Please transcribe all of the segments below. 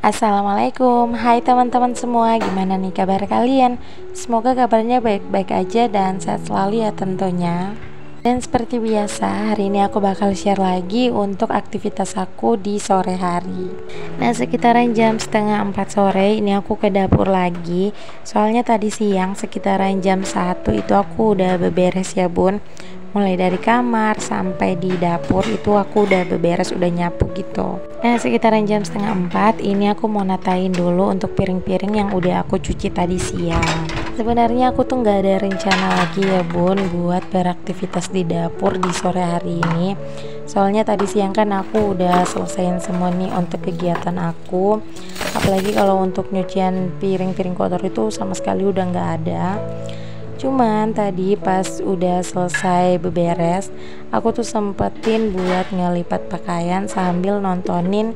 Assalamualaikum, hai teman-teman semua, gimana nih kabar kalian? Semoga kabarnya baik-baik aja dan sehat selalu ya tentunya. Dan seperti biasa, hari ini aku bakal share lagi untuk aktivitas aku di sore hari. Nah, sekitaran jam setengah 4 sore ini aku ke dapur lagi. Soalnya tadi siang sekitaran jam 1 itu aku udah beberes ya bun. Mulai dari kamar sampai di dapur itu aku udah beberes, udah nyapu gitu. Nah, sekitaran jam setengah 4 ini aku mau natain dulu untuk piring-piring yang udah aku cuci tadi siang. Sebenarnya aku tuh nggak ada rencana lagi ya bun buat beraktivitas di dapur di sore hari ini. Soalnya tadi siang kan aku udah selesaiin semua nih untuk kegiatan aku. Apalagi kalau untuk nyucian piring-piring kotor itu sama sekali udah nggak ada. Cuman tadi pas udah selesai beberes, aku tuh sempetin buat ngelipat pakaian sambil nontonin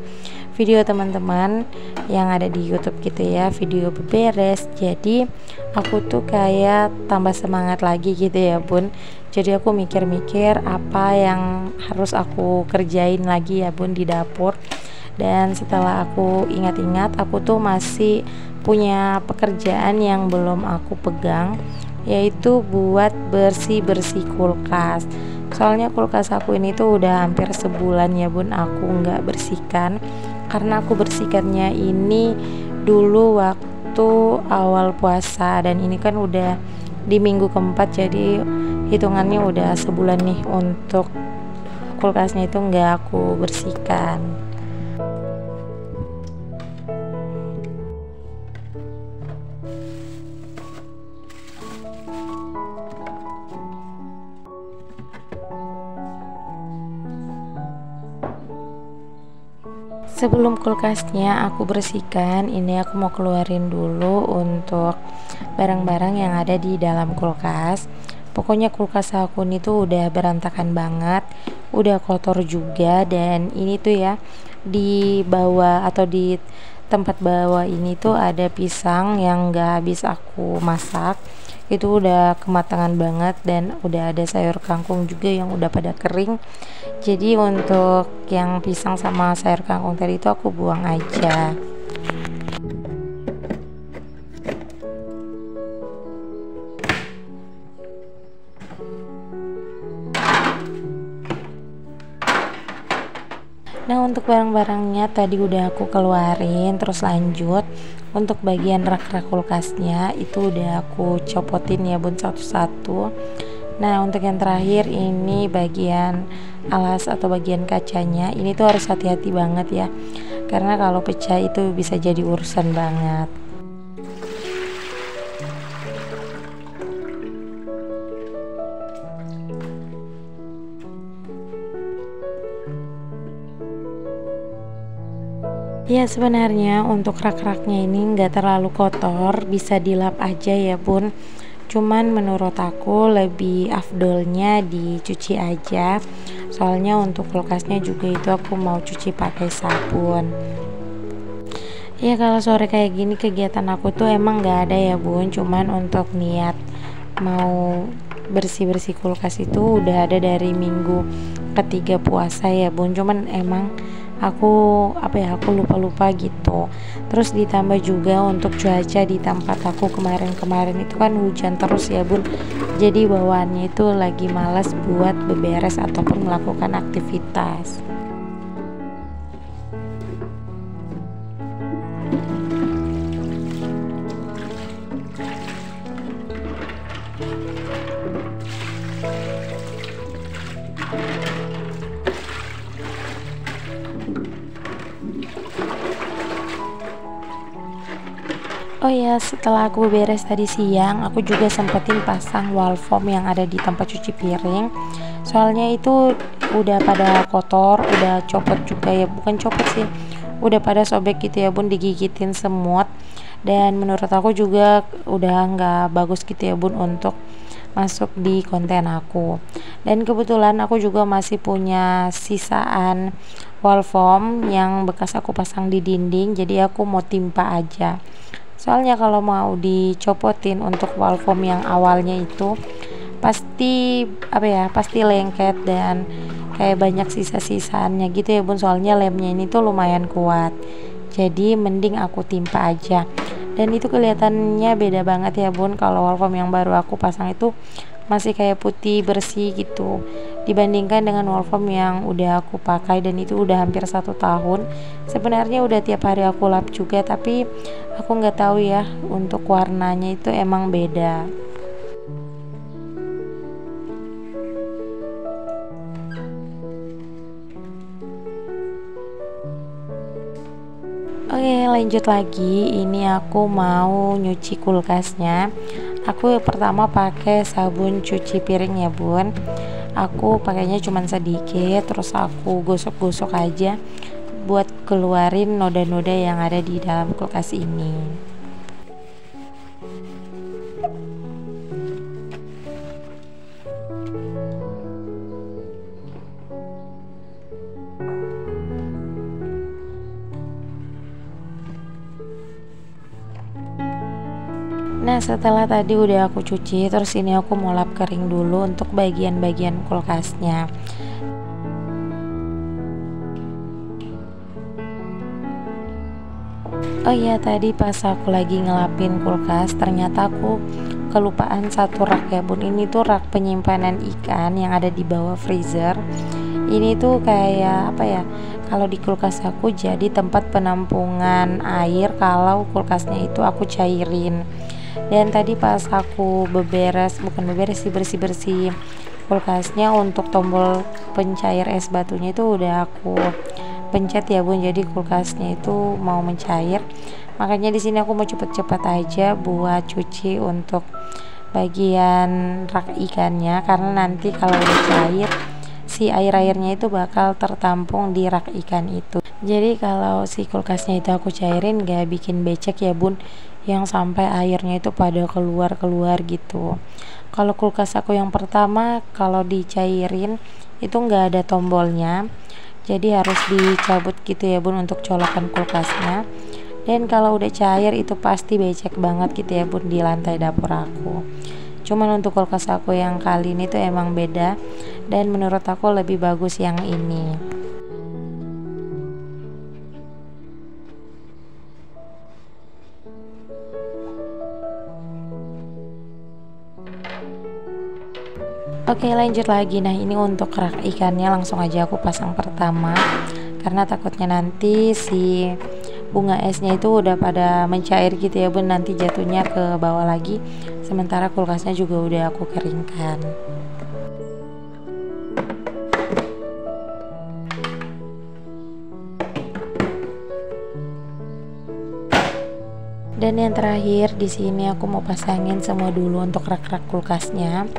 video teman-teman yang ada di YouTube gitu ya, video beberes. Jadi aku tuh kayak tambah semangat lagi gitu ya bun. Jadi aku mikir-mikir apa yang harus aku kerjain lagi ya bun di dapur. Dan setelah aku ingat-ingat, aku tuh masih punya pekerjaan yang belum aku pegang, yaitu buat bersih-bersih kulkas. Soalnya kulkas aku ini tuh udah hampir sebulan ya bun aku nggak bersihkan, karena aku bersihkannya ini dulu waktu awal puasa, dan ini kan udah di minggu keempat, jadi hitungannya udah sebulan nih untuk kulkasnya itu nggak aku bersihkan. Sebelum kulkasnya aku bersihkan, ini aku mau keluarin dulu untuk barang-barang yang ada di dalam kulkas. Pokoknya kulkas aku ini tuh udah berantakan banget, udah kotor juga. Dan ini tuh ya, di bawah atau di tempat bawah ini tuh ada pisang yang gak habis aku masak. Itu udah kematangan banget, dan udah ada sayur kangkung juga yang udah pada kering. Jadi untuk yang pisang sama sayur kangkung tadi itu aku buang aja. Nah, untuk barang-barangnya tadi udah aku keluarin. Terus lanjut untuk bagian rak-rak kulkasnya itu udah aku copotin ya bun satu-satu. Nah, untuk yang terakhir ini bagian alas atau bagian kacanya, ini tuh harus hati-hati banget ya, karena kalau pecah itu bisa jadi urusan banget. Ya, sebenarnya untuk rak-raknya ini nggak terlalu kotor, bisa dilap aja ya bun. Cuman menurut aku lebih afdolnya dicuci aja. Soalnya untuk kulkasnya juga itu aku mau cuci pakai sabun. Ya, kalau sore kayak gini kegiatan aku tuh emang nggak ada ya bun. Cuman untuk niat mau bersih-bersih kulkas itu udah ada dari minggu ketiga puasa ya bun. Cuman emang aku lupa gitu. Terus ditambah juga untuk cuaca di tempat aku kemarin itu kan hujan terus ya bun. Jadi bawaannya itu lagi malas buat beberes ataupun melakukan aktivitas. Oh ya, setelah aku beres tadi siang, aku juga sempetin pasang wall foam yang ada di tempat cuci piring. Soalnya itu udah pada kotor, udah copot juga ya, bukan copot sih, udah pada sobek gitu ya bun, digigitin semut. Dan menurut aku juga udah nggak bagus gitu ya bun untuk masuk di konten aku. Dan kebetulan aku juga masih punya sisaan wall foam yang bekas aku pasang di dinding, jadi aku mau timpa aja. Soalnya kalau mau dicopotin untuk wall foam yang awalnya itu pasti pasti lengket dan kayak banyak sisa-sisaannya gitu ya bun, soalnya lemnya ini tuh lumayan kuat, jadi mending aku timpa aja. Dan itu kelihatannya beda banget ya bun, kalau wall foam yang baru aku pasang itu masih kayak putih bersih gitu, dibandingkan dengan wall foam yang udah aku pakai dan itu udah hampir 1 tahun. Sebenarnya udah tiap hari aku lap juga, tapi aku nggak tahu ya untuk warnanya itu emang beda. Oke, lanjut lagi. Ini aku mau nyuci kulkasnya. Aku pertama pakai sabun cuci piring ya bun. Aku pakainya cuman sedikit, terus aku gosok-gosok aja buat keluarin noda-noda yang ada di dalam kulkas ini. Nah, setelah tadi udah aku cuci, terus ini aku mau lap kering dulu untuk bagian-bagian kulkasnya. Oh iya, tadi pas aku lagi ngelapin kulkas, ternyata aku kelupaan satu rak ya bun. Ini tuh rak penyimpanan ikan yang ada di bawah freezer. Ini tuh kayak kalau di kulkas aku jadi tempat penampungan air kalau kulkasnya itu aku cairin. Dan tadi pas aku bersih-bersih kulkasnya, untuk tombol pencair es batunya itu udah aku pencet ya bun, jadi kulkasnya itu mau mencair. Makanya di sini aku mau cepet-cepet aja buat cuci untuk bagian rak ikannya, karena nanti kalau udah cair si air-airnya itu bakal tertampung di rak ikan itu. Jadi kalau si kulkasnya itu aku cairin gak bikin becek ya bun, yang sampai airnya itu pada keluar gitu. Kalau kulkas aku yang pertama, kalau dicairin itu nggak ada tombolnya, jadi harus dicabut gitu ya bun untuk colokan kulkasnya. Dan kalau udah cair itu pasti becek banget gitu ya bun di lantai dapur aku. Cuman untuk kulkas aku yang kali ini tuh emang beda, dan menurut aku lebih bagus yang ini. Oke, lanjut lagi. Nah, ini untuk rak ikannya langsung aja aku pasang pertama, karena takutnya nanti si bunga esnya itu udah pada mencair gitu ya bun, nanti jatuhnya ke bawah lagi, sementara kulkasnya juga udah aku keringkan. Dan yang terakhir di sini aku mau pasangin semua dulu untuk rak-rak kulkasnya.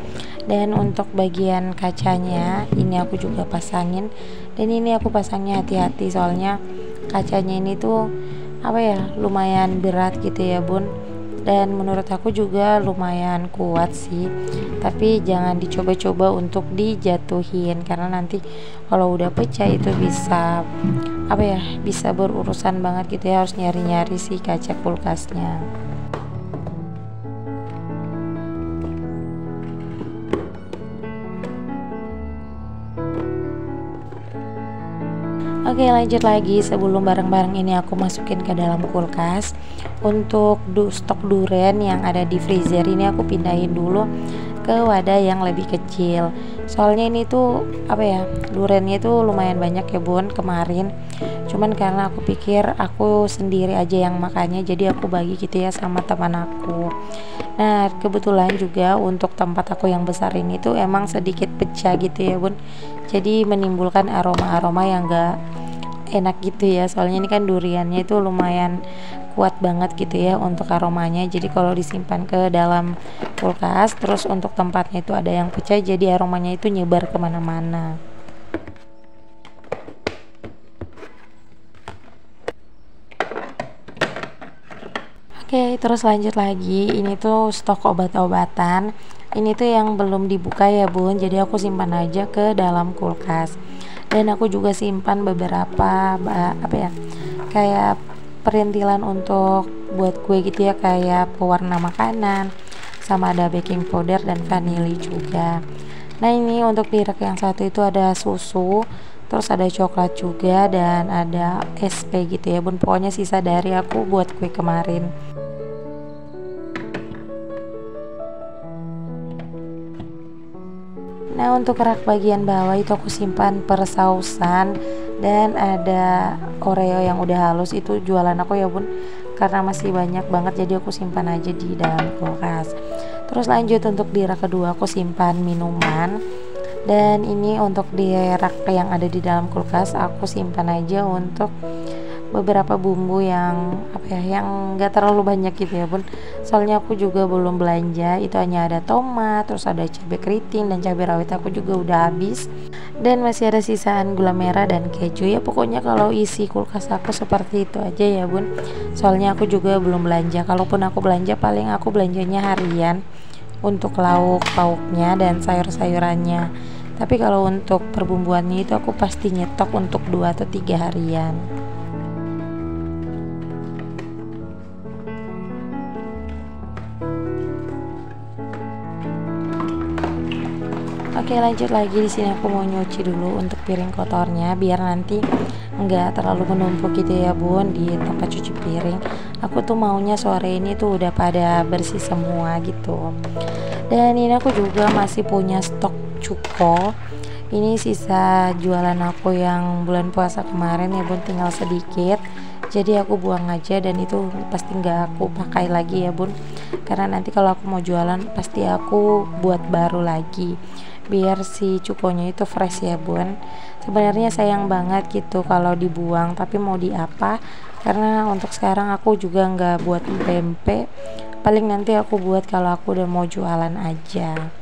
Dan untuk bagian kacanya ini aku juga pasangin. Dan ini aku pasangnya hati-hati, soalnya kacanya ini tuh lumayan berat gitu ya bun. Dan menurut aku juga lumayan kuat sih, tapi jangan dicoba-coba untuk dijatuhin, karena nanti kalau udah pecah itu bisa bisa berurusan banget gitu ya, harus nyari-nyari si kaca kulkasnya. Oke, lanjut lagi. Sebelum barang-barang ini aku masukin ke dalam kulkas, untuk stok durian yang ada di freezer ini aku pindahin dulu ke wadah yang lebih kecil. Soalnya ini tuh duriannya tuh lumayan banyak ya bun kemarin. Cuman karena aku pikir aku sendiri aja yang makannya, jadi aku bagi gitu ya sama teman aku. Nah, kebetulan juga untuk tempat aku yang besar ini tuh emang sedikit pecah gitu ya bun, jadi menimbulkan aroma-aroma yang gak enak gitu ya, soalnya ini kan duriannya itu lumayan kuat banget gitu ya untuk aromanya. Jadi kalau disimpan ke dalam kulkas, terus untuk tempatnya itu ada yang pecah, jadi aromanya itu nyebar kemana-mana. Oke, terus lanjut lagi. Ini tuh stok obat-obatan. Ini tuh yang belum dibuka ya bun, jadi aku simpan aja ke dalam kulkas. Dan aku juga simpan beberapa apa ya, kayak perintilan untuk buat kue gitu ya, kayak pewarna makanan, sama ada baking powder dan vanili juga. Nah ini untuk di rak yang satu itu ada susu, terus ada coklat juga, dan ada SP gitu ya bun, pokoknya sisa dari aku buat kue kemarin. Nah untuk rak bagian bawah itu aku simpan persausan, dan ada Oreo yang udah halus, itu jualan aku ya bun, karena masih banyak banget jadi aku simpan aja di dalam kulkas. Terus lanjut untuk di rak kedua aku simpan minuman, dan ini untuk di rak yang ada di dalam kulkas aku simpan aja untuk beberapa bumbu yang apa ya, yang enggak terlalu banyak gitu ya bun, soalnya aku juga belum belanja. Itu hanya ada tomat, terus ada cabai keriting dan cabai rawit aku juga udah habis, dan masih ada sisaan gula merah dan keju. Ya pokoknya kalau isi kulkas aku seperti itu aja ya bun, soalnya aku juga belum belanja. Kalaupun aku belanja paling aku belanjanya harian untuk lauk pauknya dan sayur-sayurannya, tapi kalau untuk perbumbuannya itu aku pasti nyetok untuk 2 atau 3 harian. Oke, lanjut lagi. Di sini aku mau nyuci dulu untuk piring kotornya biar nanti nggak terlalu menumpuk gitu ya bun di tempat cuci piring. Aku tuh maunya sore ini tuh udah pada bersih semua gitu. Dan ini aku juga masih punya stok cuko. Ini sisa jualan aku yang bulan puasa kemarin ya bun, tinggal sedikit. Jadi aku buang aja, dan itu pasti nggak aku pakai lagi ya bun, karena nanti kalau aku mau jualan pasti aku buat baru lagi biar si cukonya itu fresh ya bun. Sebenarnya sayang banget gitu kalau dibuang, tapi mau di apa, karena untuk sekarang aku juga nggak buat pempek, paling nanti aku buat kalau aku udah mau jualan aja.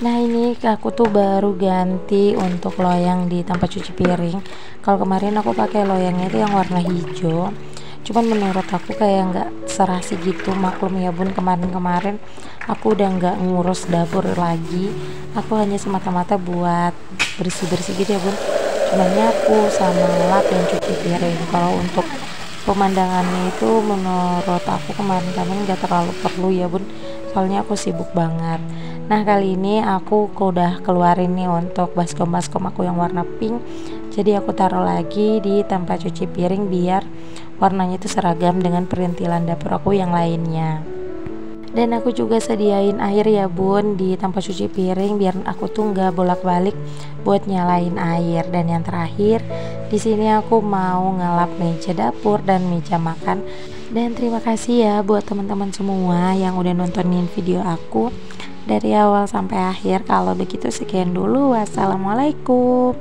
Nah ini aku tuh baru ganti untuk loyang di tempat cuci piring. Kalau kemarin aku pakai loyangnya itu yang warna hijau, cuman menurut aku kayak nggak serasi gitu. Maklum ya bun, kemarin-kemarin aku udah nggak ngurus dapur lagi, aku hanya semata-mata buat bersih-bersih gitu ya bun, cuman nyapu sama lap dan cuci piring. Kalau untuk pemandangannya itu menurut aku kemarin-kemarin nggak terlalu perlu ya bun, soalnya aku sibuk banget. Nah kali ini aku udah keluarin nih untuk baskom-baskom aku yang warna pink, jadi aku taruh lagi di tempat cuci piring biar warnanya itu seragam dengan perintilan dapur aku yang lainnya. Dan aku juga sediain air ya bun di tempat cuci piring biar aku tuh nggak bolak-balik buat nyalain air. Dan yang terakhir di sini aku mau ngelap meja dapur dan meja makan. Dan terima kasih ya buat teman-teman semua yang udah nontonin video aku dari awal sampai akhir. Kalau begitu sekian dulu, wassalamualaikum.